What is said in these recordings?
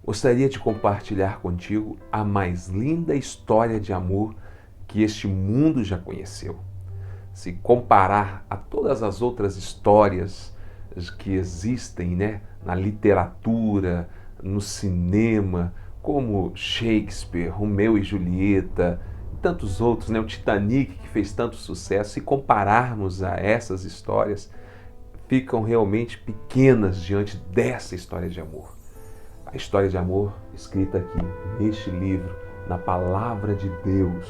Gostaria de compartilhar contigo a mais linda história de amor que este mundo já conheceu. Se comparar a todas as outras histórias que existem, na literatura, no cinema, como Shakespeare, Romeu e Julieta, e tantos outros, o Titanic que fez tanto sucesso, se compararmos a essas histórias, ficam realmente pequenas diante dessa história de amor. A história de amor escrita aqui neste livro, na palavra de Deus,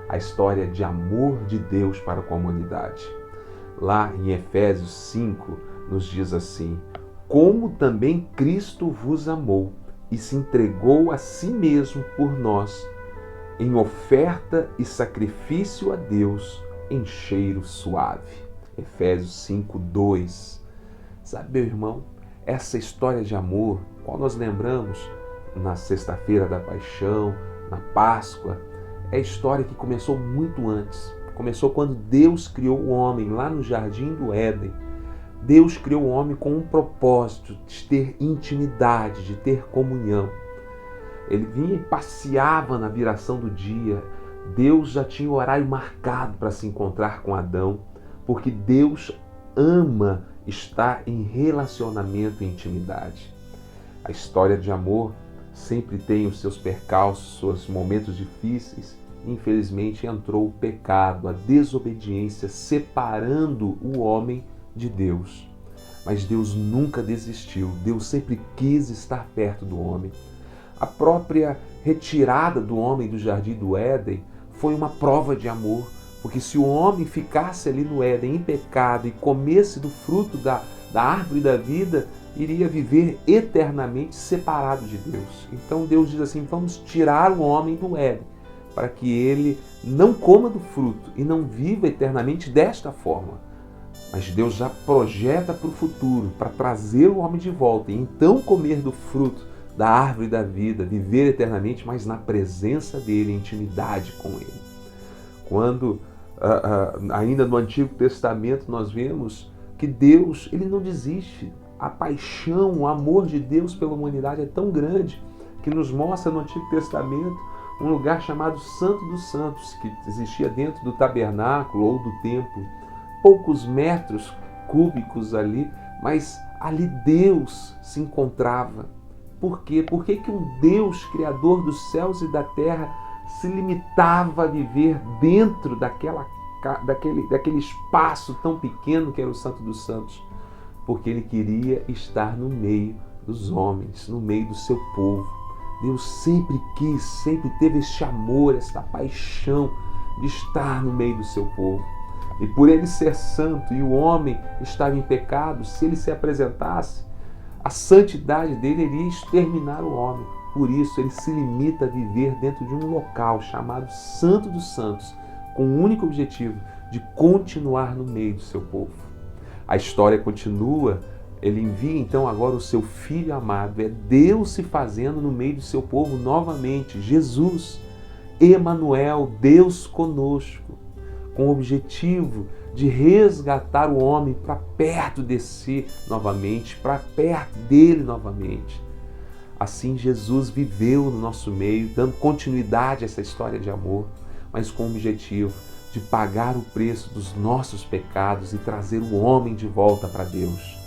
a história de amor de Deus para com a humanidade. Lá em Efésios 5 nos diz assim: como também Cristo vos amou e se entregou a si mesmo por nós, em oferta e sacrifício a Deus em cheiro suave. Efésios 5:2. Sabe, meu irmão, essa história de amor, qual nós lembramos na Sexta-feira da Paixão, na Páscoa, é a história que começou muito antes. Começou quando Deus criou o homem lá no Jardim do Éden. Deus criou o homem com um propósito de ter intimidade, de ter comunhão. Ele vinha e passeava na viração do dia. Deus já tinha o horário marcado para se encontrar com Adão, porque Deus ama estar em relacionamento e intimidade. A história de amor sempre tem os seus percalços, seus momentos difíceis. Infelizmente entrou o pecado, a desobediência, separando o homem de Deus. Mas Deus nunca desistiu, Deus sempre quis estar perto do homem. A própria retirada do homem do Jardim do Éden foi uma prova de amor, porque se o homem ficasse ali no Éden em pecado e comesse do fruto da árvore da vida, iria viver eternamente separado de Deus. Então Deus diz assim: vamos tirar o homem do Éden, para que ele não coma do fruto e não viva eternamente desta forma. Mas Deus já projeta para o futuro, para trazer o homem de volta e então comer do fruto da árvore da vida, viver eternamente, mas na presença dele, em intimidade com ele. Quando ainda no Antigo Testamento nós vemos que Deus, ele não desiste. A paixão, o amor de Deus pela humanidade é tão grande que nos mostra no Antigo Testamento um lugar chamado Santo dos Santos, que existia dentro do tabernáculo ou do templo. Poucos metros cúbicos ali, mas ali Deus se encontrava. Por quê? Por que um Deus, Criador dos céus e da terra, se limitava a viver dentro daquele espaço tão pequeno que era o Santo dos Santos? Porque ele queria estar no meio dos homens, no meio do seu povo. Deus sempre quis, sempre teve este amor, esta paixão de estar no meio do seu povo. E por ele ser santo e o homem estava em pecado, se ele se apresentasse, a santidade dele iria exterminar o homem. Por isso ele se limita a viver dentro de um local chamado Santo dos Santos, com o único objetivo de continuar no meio do seu povo. A história continua, ele envia então agora o seu Filho amado, é Deus se fazendo no meio do seu povo novamente, Jesus, Emanuel, Deus conosco, com o objetivo de resgatar o homem para perto de si novamente, para perto dele novamente. Assim Jesus viveu no nosso meio, dando continuidade a essa história de amor, mas com o objetivo de pagar o preço dos nossos pecados e trazer o homem de volta para Deus.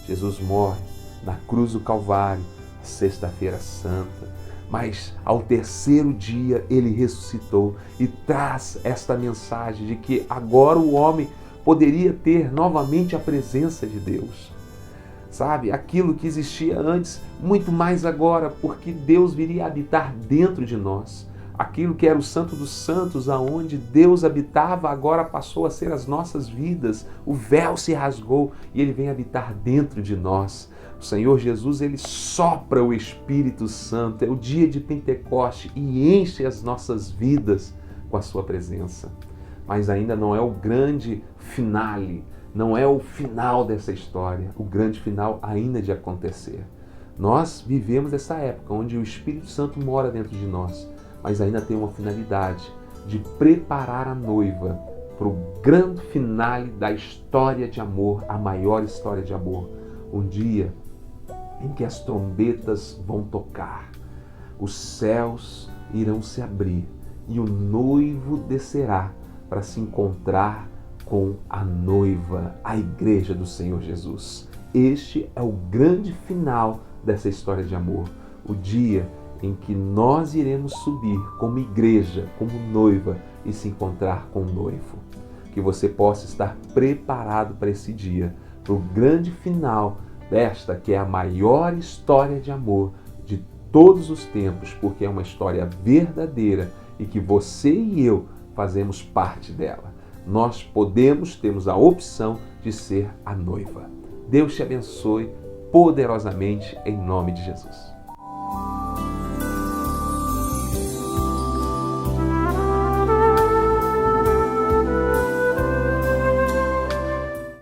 Jesus morre na cruz do Calvário, Sexta-feira Santa, mas ao terceiro dia ele ressuscitou e traz esta mensagem de que agora o homem poderia ter novamente a presença de Deus. Sabe, aquilo que existia antes, muito mais agora, porque Deus viria habitar dentro de nós. Aquilo que era o Santo dos Santos, aonde Deus habitava, agora passou a ser as nossas vidas. O véu se rasgou e ele vem habitar dentro de nós. O Senhor Jesus, ele sopra o Espírito Santo, é o dia de Pentecoste e enche as nossas vidas com a sua presença. Mas ainda não é o grande finale, não é o final dessa história. O grande final ainda de acontecer. Nós vivemos essa época onde o Espírito Santo mora dentro de nós, mas ainda tem uma finalidade de preparar a noiva para o grande finale da história de amor, a maior história de amor. Um dia em que as trombetas vão tocar, os céus irão se abrir e o noivo descerá para se encontrar com a noiva, a igreja do Senhor Jesus. Este é o grande final dessa história de amor, o dia em que nós iremos subir como igreja, como noiva e se encontrar com o noivo. Que você possa estar preparado para esse dia, para o grande final desta que é a maior história de amor de todos os tempos, porque é uma história verdadeira e que você e eu fazemos parte dela. Nós temos a opção de ser a noiva. Deus te abençoe poderosamente em nome de Jesus.